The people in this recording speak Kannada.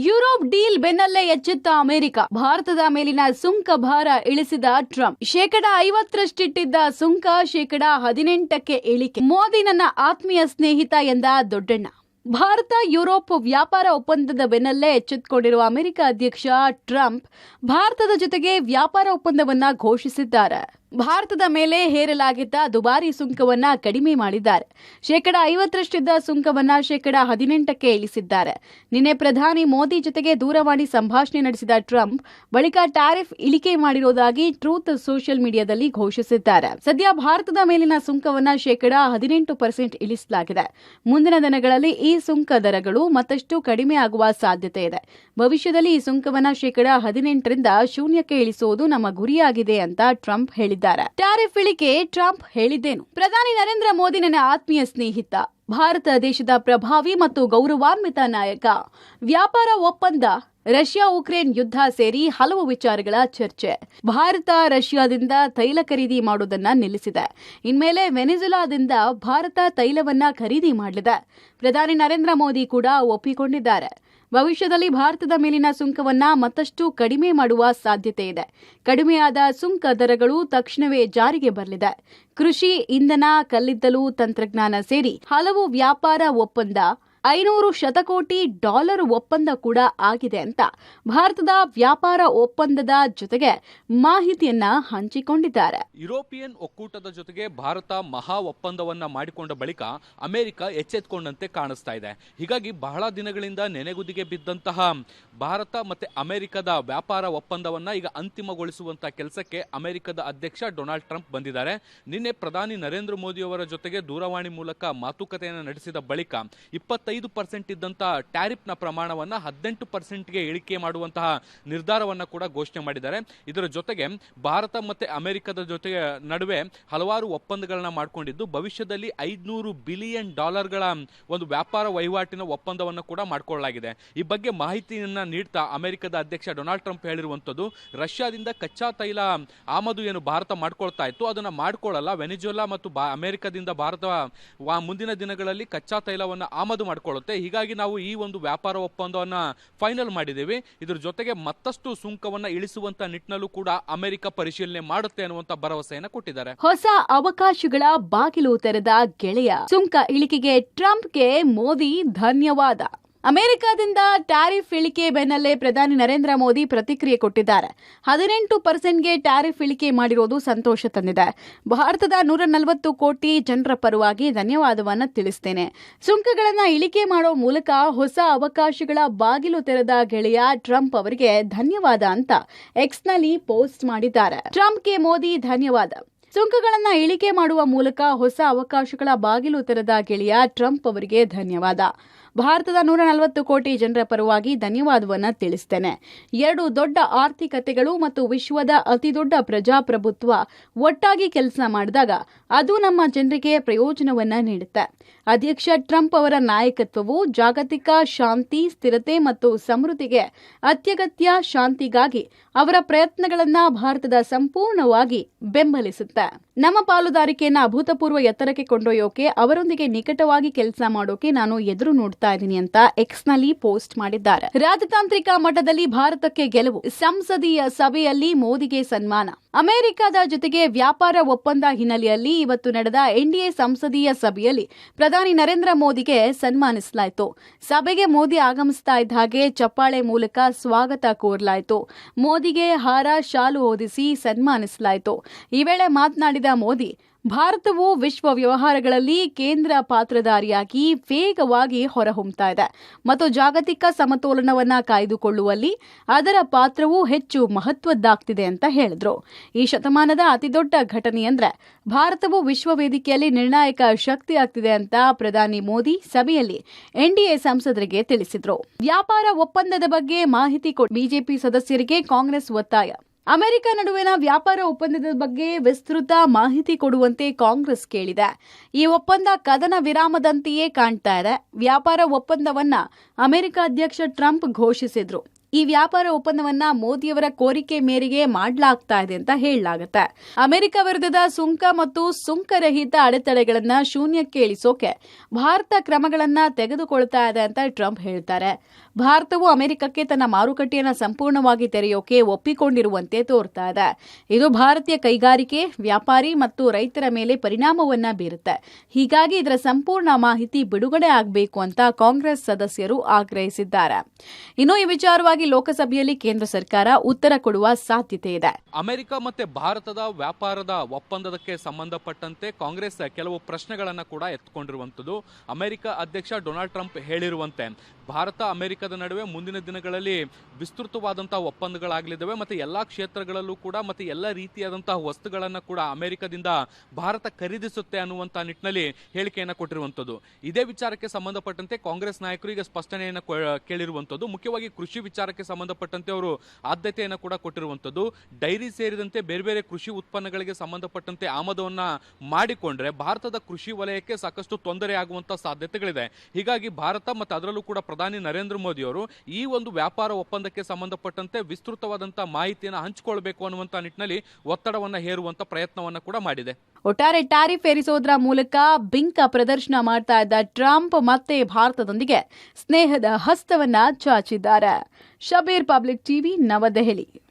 ಯುರೋಪ್ ಡೀಲ್ ಬೆನ್ನಲ್ಲೇ ಎಚ್ಚೆತ್ತ ಅಮೆರಿಕ. ಭಾರತದ ಮೇಲಿನ ಸುಂಕ ಭಾರ ಇಳಿಸಿದ ಟ್ರಂಪ್. 50% ಸುಂಕ 18% ಇಳಿಕೆ. ಮೋದಿ ನನ್ನ ಆತ್ಮೀಯ ಸ್ನೇಹಿತ ಎಂದ ದೊಡ್ಡಣ್ಣ. ಭಾರತ ಯುರೋಪ್ ವ್ಯಾಪಾರ ಒಪ್ಪಂದದ ಬೆನ್ನಲ್ಲೇ ಎಚ್ಚೆತ್ತುಕೊಂಡಿರುವ ಅಮೆರಿಕ ಅಧ್ಯಕ್ಷ ಟ್ರಂಪ್ ಭಾರತದ ಜೊತೆಗೆ ವ್ಯಾಪಾರ ಒಪ್ಪಂದವನ್ನ ಘೋಷಿಸಿದ್ದಾರೆ. ಭಾರತದ ಮೇಲೆ ಹೇರಲಾಗಿದ್ದ ದುಬಾರಿ ಸುಂಕವನ್ನ ಕಡಿಮೆ ಮಾಡಿದ್ದಾರೆ. 50% ಸುಂಕವನ್ನ 18% ಇಳಿಸಿದ್ದಾರೆ. ನಿನ್ನೆ ಪ್ರಧಾನಿ ಮೋದಿ ಜೊತೆಗೆ ದೂರವಾಣಿ ಸಂಭಾಷಣೆ ನಡೆಸಿದ ಟ್ರಂಪ್ ಬಳಿಕ ಟ್ಯಾರಿಫ್ ಇಳಿಕೆ ಮಾಡಿರುವುದಾಗಿ ಟ್ರೂತ್ ಸೋಷಿಯಲ್ ಮೀಡಿಯಾದಲ್ಲಿ ಘೋಷಿಸಿದ್ದಾರೆ. ಸದ್ಯ ಭಾರತದ ಮೇಲಿನ ಸುಂಕವನ್ನ 18% ಇಳಿಸಲಾಗಿದೆ. ಮುಂದಿನ ದಿನಗಳಲ್ಲಿ ಈ ಸುಂಕ ದರಗಳು ಮತ್ತಷ್ಟು ಕಡಿಮೆ ಆಗುವ ಸಾಧ್ಯತೆ ಇದೆ. ಭವಿಷ್ಯದಲ್ಲಿ ಈ ಸುಂಕವನ್ನ 18% ಶೂನ್ಯಕ್ಕೆ ಇಳಿಸುವುದು ನಮ್ಮ ಗುರಿಯಾಗಿದೆ ಅಂತ ಟ್ರಂಪ್ ಹೇಳಿದ್ದಾರೆ. ಟ್ಯಾರಿಫ್ ಇಳಿಕೆ ಟ್ರಂಪ್ ಹೇಳಿದ್ದೇನು? ಪ್ರಧಾನಿ ನರೇಂದ್ರ ಮೋದಿ ನನ್ನ ಆತ್ಮೀಯ ಸ್ನೇಹಿತ, ಭಾರತ ದೇಶದ ಪ್ರಭಾವಿ ಮತ್ತು ಗೌರವಾನ್ವಿತ ನಾಯಕ. ವ್ಯಾಪಾರ ಒಪ್ಪಂದ, ರಷ್ಯಾ ಉಕ್ರೇನ್ ಯುದ್ಧ ಸೇರಿ ಹಲವು ವಿಚಾರಗಳ ಚರ್ಚೆ. ಭಾರತ ರಷ್ಯಾದಿಂದ ತೈಲ ಖರೀದಿ ಮಾಡುವುದನ್ನ ನಿಲ್ಲಿಸಿದೆ. ಇನ್ಮೇಲೆ ವೆನಿಜುಲಾದಿಂದ ಭಾರತ ತೈಲವನ್ನ ಖರೀದಿ ಮಾಡಲಿದೆ. ಪ್ರಧಾನಿ ನರೇಂದ್ರ ಮೋದಿ ಕೂಡ ಒಪ್ಪಿಕೊಂಡಿದ್ದಾರೆ. ಭವಿಷ್ಯದಲ್ಲಿ ಭಾರತದ ಮೇಲಿನ ಸುಂಕವನ್ನ ಮತ್ತಷ್ಟು ಕಡಿಮೆ ಮಾಡುವ ಸಾಧ್ಯತೆ ಇದೆ. ಕಡಿಮೆಯಾದ ಸುಂಕ ದರಗಳು ತಕ್ಷಣವೇ ಜಾರಿಗೆ ಬರಲಿದೆ. ಕೃಷಿ, ಇಂಧನ, ಕಲ್ಲಿದ್ದಲು, ತಂತ್ರಜ್ಞಾನ ಸೇರಿ ಹಲವು ವ್ಯಾಪಾರ ಒಪ್ಪಂದ, 500 ಶತಕೋಟಿ ಡಾಲರ್ ಒಪ್ಪಂದ ಕೂಡ ಆಗಿದೆ ಅಂತ ಭಾರತದ ವ್ಯಾಪಾರ ಒಪ್ಪಂದದ ಜೊತೆಗೆ ಮಾಹಿತಿಯನ್ನ ಹಂಚಿಕೊಂಡಿದ್ದಾರೆ. ಯುರೋಪಿಯನ್ ಒಕ್ಕೂಟದ ಜೊತೆಗೆ ಭಾರತ ಮಹಾ ಒಪ್ಪಂದವನ್ನ ಮಾಡಿಕೊಂಡ ಬಳಿಕ ಅಮೆರಿಕ ಎಚ್ಚೆತ್ತುಕೊಂಡಂತೆ ಕಾಣಿಸ್ತಾ ಇದೆ. ಹೀಗಾಗಿ ಬಹಳ ದಿನಗಳಿಂದ ನೆನೆಗುದಿಗೆ ಬಿದ್ದಂತಹ ಭಾರತ ಮತ್ತೆ ಅಮೆರಿಕದ ವ್ಯಾಪಾರ ಒಪ್ಪಂದವನ್ನ ಈಗ ಅಂತಿಮಗೊಳಿಸುವಂತಹ ಕೆಲಸಕ್ಕೆ ಅಮೆರಿಕದ ಅಧ್ಯಕ್ಷ ಡೊನಾಲ್ಡ್ ಟ್ರಂಪ್ ಬಂದಿದ್ದಾರೆ. ನಿನ್ನೆ ಪ್ರಧಾನಿ ನರೇಂದ್ರ ಮೋದಿ ಅವರ ಜೊತೆಗೆ ದೂರವಾಣಿ ಮೂಲಕ ಮಾತುಕತೆಯನ್ನು ನಡೆಸಿದ ಬಳಿಕ 25% ಇದ್ದಂತಹ ಟ್ಯಾರಿಫ್ ನ ಪ್ರಮಾಣವನ್ನ 18%ಗೆ ಇಳಿಕೆ ಮಾಡುವಂತಹ ನಿರ್ಧಾರವನ್ನ ಕೂಡ ಘೋಷಣೆ ಮಾಡಿದ್ದಾರೆ. ಇದರ ಜೊತೆಗೆ ಭಾರತ ಮತ್ತೆ ಅಮೆರಿಕದ ಜೊತೆಗೆ ನಡುವೆ ಹಲವಾರು ಒಪ್ಪಂದಗಳನ್ನ ಮಾಡಿಕೊಂಡಿದ್ದು ಭವಿಷ್ಯದಲ್ಲಿ $500 ಬಿಲಿಯನ್ ಒಂದು ವ್ಯಾಪಾರ ವಹಿವಾಟಿನ ಒಪ್ಪಂದವನ್ನು ಕೂಡ ಮಾಡಿಕೊಳ್ಳಲಾಗಿದೆ. ಈ ಬಗ್ಗೆ ಮಾಹಿತಿಯನ್ನ ನೀಡ್ತಾ ಅಮೆರಿಕದ ಅಧ್ಯಕ್ಷ ಡೊನಾಲ್ಡ್ ಟ್ರಂಪ್ ಹೇಳಿರುವಂತದ್ದು, ರಷ್ಯಾದಿಂದ ಕಚ್ಚಾ ತೈಲ ಆಮದು ಏನು ಭಾರತ ಮಾಡ್ಕೊಳ್ತಾ ಇತ್ತು ಅದನ್ನ ಮಾಡ್ಕೊಳ್ಳಲ್ಲ. ವೆನಿಜುಲಾ ಮತ್ತು ಅಮೆರಿಕದಿಂದ ಭಾರತ ಮುಂದಿನ ದಿನಗಳಲ್ಲಿ ಕಚ್ಚಾ ತೈಲವನ್ನ ಆಮದು ಮಾಡಿಕೊಳ್ಳುತ್ತೆ. ಹೀಗಾಗಿ ನಾವು ಈ ಒಂದು ವ್ಯಾಪಾರ ಒಪ್ಪಂದವನ್ನ ಫೈನಲ್ ಮಾಡಿದ್ದೇವೆ. ಇದರ ಜೊತೆಗೆ ಮತ್ತಷ್ಟು ಸುಂಕವನ್ನ ಇಳಿಸುವಂತ ನಿಟ್ಟಿನಲ್ಲೂ ಕೂಡ ಅಮೆರಿಕ ಪರಿಶೀಲನೆ ಮಾಡುತ್ತೆ ಅನ್ನುವಂತ ಭರವಸೆಯನ್ನ ಕೊಟ್ಟಿದ್ದಾರೆ. ಹೊಸ ಅವಕಾಶಗಳ ಬಾಗಿಲು ತೆರೆದ ಗೆಳೆಯ. ಸುಂಕ ಇಳಿಕೆಗೆ ಟ್ರಂಪ್ಗೆ ಮೋದಿ ಧನ್ಯವಾದ. ಅಮೆರಿಕದಿಂದ ಟ್ಯಾರಿಫ್ ಇಳಿಕೆ ಬೆನ್ನಲ್ಲೇ ಪ್ರಧಾನಿ ನರೇಂದ್ರ ಮೋದಿ ಪ್ರತಿಕ್ರಿಯೆ ಕೊಟ್ಟಿದ್ದಾರೆ. 18%ಗೆ ಟ್ಯಾರಿಫ್ ಇಳಿಕೆ ಮಾಡಿರೋದು ಸಂತೋಷ ತಂದಿದೆ. ಭಾರತದ 140 ಕೋಟಿ ಜನರ ಪರವಾಗಿ ಧನ್ಯವಾದವನ್ನು ತಿಳಿಸ್ತೇನೆ. ಸುಂಕಗಳನ್ನು ಇಳಿಕೆ ಮಾಡೋ ಮೂಲಕ ಹೊಸ ಅವಕಾಶಗಳ ಬಾಗಿಲು ತೆರೆದ ಗೆಳೆಯ ಟ್ರಂಪ್ ಅವರಿಗೆ ಧನ್ಯವಾದ ಅಂತ ಎಕ್ಸ್ನಲ್ಲಿ ಪೋಸ್ಟ್ ಮಾಡಿದ್ದಾರೆ. ಟ್ರಂಪ್ಗೆ ಮೋದಿ ಧನ್ಯವಾದ. ಸುಂಕಗಳನ್ನು ಇಳಿಕೆ ಮಾಡುವ ಮೂಲಕ ಹೊಸ ಅವಕಾಶಗಳ ಬಾಗಿಲು ತೆರೆದ ಗೆಳೆಯ ಟ್ರಂಪ್ ಅವರಿಗೆ ಧನ್ಯವಾದ. ಭಾರತದ 140 ಕೋಟಿ ಜನರ ಪರವಾಗಿ ಧನ್ಯವಾದವನ್ನು ತಿಳಿಸ್ತೇನೆ. 2 ದೊಡ್ಡ ಆರ್ಥಿಕತೆಗಳು ಮತ್ತು ವಿಶ್ವದ ಅತಿದೊಡ್ಡ ಪ್ರಜಾಪ್ರಭುತ್ವ ಒಟ್ಟಾಗಿ ಕೆಲಸ ಮಾಡಿದಾಗ ಅದು ನಮ್ಮ ಜನರಿಗೆ ಪ್ರಯೋಜನವನ್ನ ನೀಡುತ್ತೆ. ಅಧ್ಯಕ್ಷ ಟ್ರಂಪ್ ಅವರ ನಾಯಕತ್ವವು ಜಾಗತಿಕ ಶಾಂತಿ, ಸ್ಥಿರತೆ ಮತ್ತು ಸಮೃದ್ಧಿಗೆ ಅತ್ಯಗತ್ಯ. ಶಾಂತಿಗಾಗಿ ಅವರ ಪ್ರಯತ್ನಗಳನ್ನ ಭಾರತದ ಸಂಪೂರ್ಣವಾಗಿ ಬೆಂಬಲಿಸುತ್ತೆ. ನಮ್ಮ ಪಾಲುದಾರಿಕೆಯನ್ನು ಅಭೂತಪೂರ್ವ ಎತ್ತರಕ್ಕೆ ಕೊಂಡೊಯ್ಯೋಕೆ ಅವರೊಂದಿಗೆ ನಿಕಟವಾಗಿ ಕೆಲಸ ಮಾಡೋಕೆ ನಾನು ಎದುರು ನೋಡ್ತಾ ಇದ್ದೀನಿ ಅಂತ ಎಕ್ಸ್ನಲ್ಲಿ ಪೋಸ್ಟ್ ಮಾಡಿದ್ದಾರೆ. ರಾಜತಾಂತ್ರಿಕ ಮಟ್ಟದಲ್ಲಿ ಭಾರತಕ್ಕೆ ಗೆಲುವು. ಸಂಸದೀಯ ಸಭೆಯಲ್ಲಿ ಮೋದಿಗೆ ಸನ್ಮಾನ. ಅಮೆರಿಕದ ಜೊತೆಗೆ ವ್ಯಾಪಾರ ಒಪ್ಪಂದ ಹಿನ್ನೆಲೆಯಲ್ಲಿ ಇವತ್ತು ನಡೆದ ಎನ್ಡಿಎ ಸಂಸದೀಯ ಸಭೆಯಲ್ಲಿ ಪ್ರಧಾನಿ ನರೇಂದ್ರ ಮೋದಿಗೆ ಸನ್ಮಾನಿಸಲಾಯಿತು. ಸಭೆಗೆ ಮೋದಿ ಆಗಮಿಸ್ತಾ ಇದ್ದ ಹಾಗೆ ಚಪ್ಪಾಳೆ ಮೂಲಕ ಸ್ವಾಗತ ಕೋರಲಾಯಿತು. ಮೋದಿಗೆ ಹಾರ, ಶಾಲು ಹೊದಿಸಿ ಸನ್ಮಾನಿಸಲಾಯಿತು. ಈ ವೇಳೆ ಮಾತನಾಡಿದ ಮೋದಿ, ಭಾರತವು ವಿಶ್ವ ವ್ಯವಹಾರಗಳಲ್ಲಿ ಕೇಂದ್ರ ಪಾತ್ರಧಾರಿಯಾಗಿ ವೇಗವಾಗಿ ಹೊರಹೊಮ್ಮುತ್ತಾ ಇದೆ ಮತ್ತು ಜಾಗತಿಕ ಸಮತೋಲನವನ್ನ ಕಾಯ್ದುಕೊಳ್ಳುವಲ್ಲಿ ಅದರ ಪಾತ್ರವು ಹೆಚ್ಚು ಮಹತ್ವದ್ದಾಗ್ತಿದೆ ಅಂತ ಹೇಳಿದ್ರು. ಈ ಶತಮಾನದ ಅತಿದೊಡ್ಡ ಘಟನೆ ಅಂದ್ರೆ ಭಾರತವು ವಿಶ್ವ ವೇದಿಕೆಯಲ್ಲಿ ನಿರ್ಣಾಯಕ ಶಕ್ತಿ ಆಗ್ತಿದೆ ಅಂತ ಪ್ರಧಾನಿ ಮೋದಿ ಸಭೆಯಲ್ಲಿ ಎನ್ಡಿಎ ಸಂಸದರಿಗೆ ತಿಳಿಸಿದ್ರು. ವ್ಯಾಪಾರ ಒಪ್ಪಂದದ ಬಗ್ಗೆ ಮಾಹಿತಿ ಕೊಟ್ಟು ಬಿಜೆಪಿ ಸದಸ್ಯರಿಗೆ ಕಾಂಗ್ರೆಸ್ ಒತ್ತಾಯ. ಅಮೆರಿಕ ನಡುವಿನ ವ್ಯಾಪಾರ ಒಪ್ಪಂದದ ಬಗ್ಗೆ ವಿಸ್ತೃತ ಮಾಹಿತಿ ಕೊಡುವಂತೆ ಕಾಂಗ್ರೆಸ್ ಕೇಳಿದೆ. ಈ ಒಪ್ಪಂದ ಕದನ ವಿರಾಮದಂತೆಯೇ ಕಾಣ್ತಾ ಇದೆ. ವ್ಯಾಪಾರ ಒಪ್ಪಂದವನ್ನ ಅಮೆರಿಕ ಅಧ್ಯಕ್ಷ ಟ್ರಂಪ್ ಘೋಷಿಸಿದ್ರು. ಈ ವ್ಯಾಪಾರ ಒಪ್ಪಂದವನ್ನ ಮೋದಿಯವರ ಕೋರಿಕೆ ಮೇರೆಗೆ ಮಾಡಲಾಗ್ತಾ ಇದೆ ಅಂತ ಹೇಳಲಾಗುತ್ತೆ. ಅಮೆರಿಕ ವಿರುದ್ಧದ ಸುಂಕ ಮತ್ತು ಸುಂಕರಹಿತ ಅಡೆತಡೆಗಳನ್ನ ಶೂನ್ಯಕ್ಕೆ ಇಳಿಸೋಕೆ ಭಾರತ ಕ್ರಮಗಳನ್ನ ತೆಗೆದುಕೊಳ್ತಾ ಇದೆ ಅಂತ ಟ್ರಂಪ್ ಹೇಳ್ತಾರೆ. ಭಾರತವು ಅಮೆರಿಕಕ್ಕೆ ತನ್ನ ಮಾರುಕಟ್ಟೆಯನ್ನು ಸಂಪೂರ್ಣವಾಗಿ ತೆರೆಯೋಕೆ ಒಪ್ಪಿಕೊಂಡಿರುವಂತೆ ತೋರ್ತಾ ಇದೆ. ಇದು ಭಾರತೀಯ ಕೈಗಾರಿಕೆ, ವ್ಯಾಪಾರಿ ಮತ್ತು ರೈತರ ಮೇಲೆ ಪರಿಣಾಮವನ್ನ ಬೀರುತ್ತೆ. ಹೀಗಾಗಿ ಇದರ ಸಂಪೂರ್ಣ ಮಾಹಿತಿ ಬಿಡುಗಡೆ ಆಗಬೇಕು ಅಂತ ಕಾಂಗ್ರೆಸ್ ಸದಸ್ಯರು ಆಗ್ರಹಿಸಿದ್ದಾರೆ. ಇನ್ನು ಈ ವಿಚಾರವಾಗಿ ಲೋಕಸಭೆಯಲ್ಲಿ ಕೇಂದ್ರ ಸರ್ಕಾರ ಉತ್ತರ ಕೊಡುವ ಸಾಧ್ಯತೆ ಇದೆ. ಅಮೆರಿಕ ಮತ್ತೆ ಭಾರತದ ವ್ಯಾಪಾರದ ಒಪ್ಪಂದಕ್ಕೆ ಸಂಬಂಧಪಟ್ಟಂತೆ ಕಾಂಗ್ರೆಸ್ ಕೆಲವು ಪ್ರಶ್ನೆಗಳನ್ನ ಕೂಡ ಎತ್ಕೊಂಡಿರುವಂತದ್ದು. ಅಮೆರಿಕ ಅಧ್ಯಕ್ಷ ಡೊನಾಲ್ಡ್ ಟ್ರಂಪ್ ಹೇಳಿರುವಂತೆ ಭಾರತ ಅಮೆರಿಕದ ನಡುವೆ ಮುಂದಿನ ದಿನಗಳಲ್ಲಿ ವಿಸ್ತೃತವಾದಂತಹ ಒಪ್ಪಂದಗಳಾಗಲಿದ್ದಾವೆ ಮತ್ತೆ ಎಲ್ಲಾ ಕ್ಷೇತ್ರಗಳಲ್ಲೂ ಕೂಡ ಮತ್ತೆ ಎಲ್ಲ ರೀತಿಯಾದಂತಹ ವಸ್ತುಗಳನ್ನ ಕೂಡ ಅಮೆರಿಕದಿಂದ ಭಾರತ ಖರೀದಿಸುತ್ತೆ ಅನ್ನುವಂತಹ ನಿಟ್ಟಿನಲ್ಲಿ ಹೇಳಿಕೆಯನ್ನು ಕೊಟ್ಟಿರುವಂತದ್ದು. ಇದೇ ವಿಚಾರಕ್ಕೆ ಸಂಬಂಧಪಟ್ಟಂತೆ ಕಾಂಗ್ರೆಸ್ ನಾಯಕರು ಈಗ ಸ್ಪಷ್ಟನೆಯನ್ನು ಕೇಳಿರುವಂತದ್ದು. ಮುಖ್ಯವಾಗಿ ಕೃಷಿ ವಿಚಾರಕ್ಕೆ ಸಂಬಂಧಪಟ್ಟಂತೆ ಅವರು ಆದ್ಯತೆಯನ್ನು ಕೂಡ ಕೊಟ್ಟಿರುವಂತದ್ದು. ಡೈರಿ ಸೇರಿದಂತೆ ಬೇರೆ ಬೇರೆ ಕೃಷಿ ಉತ್ಪನ್ನಗಳಿಗೆ ಸಂಬಂಧಪಟ್ಟಂತೆ ಆಮದವನ್ನ ಮಾಡಿಕೊಂಡ್ರೆ ಭಾರತದ ಕೃಷಿ ವಲಯಕ್ಕೆ ಸಾಕಷ್ಟು ತೊಂದರೆ ಆಗುವಂತಹ ಸಾಧ್ಯತೆಗಳಿದೆ. ಹೀಗಾಗಿ ಭಾರತ ಮತ್ತು ಅದರಲ್ಲೂ ಕೂಡ ಪ್ರಧಾನಿ ನರೇಂದ್ರ ಮೋದಿ ಅವರು ಈ ಒಂದು ವ್ಯಾಪಾರ ಒಪ್ಪಂದಕ್ಕೆ ಸಂಬಂಧಪಟ್ಟಂತೆ ವಿಸ್ತೃತವಾದಂತಹ ಮಾಹಿತಿಯನ್ನು ಹಂಚಿಕೊಳ್ಳಬೇಕು ಅನ್ನುವಂತಹ ನಿಟ್ಟಿನಲ್ಲಿ ಒತ್ತಡವನ್ನ ಹೇರುವಂತ ಪ್ರಯತ್ನವನ್ನ ಕೂಡ ಮಾಡಿದೆ. ಒಟ್ಟಾರೆ ಟ್ಯಾರಿಫ್ ಏರಿಸೋದ್ರ ಮೂಲಕ ಬಿಂಕ ಪ್ರದರ್ಶನ ಮಾಡ್ತಾ ಇದ್ದ ಟ್ರಂಪ್ ಮತ್ತೆ ಭಾರತದೊಂದಿಗೆ ಸ್ನೇಹದ ಹಸ್ತವನ್ನ ಚಾಚಿದ್ದಾರೆ. ಶಬೀರ್, ಪಬ್ಲಿಕ್ ಟಿವಿ, ನವದೆಹಲಿ.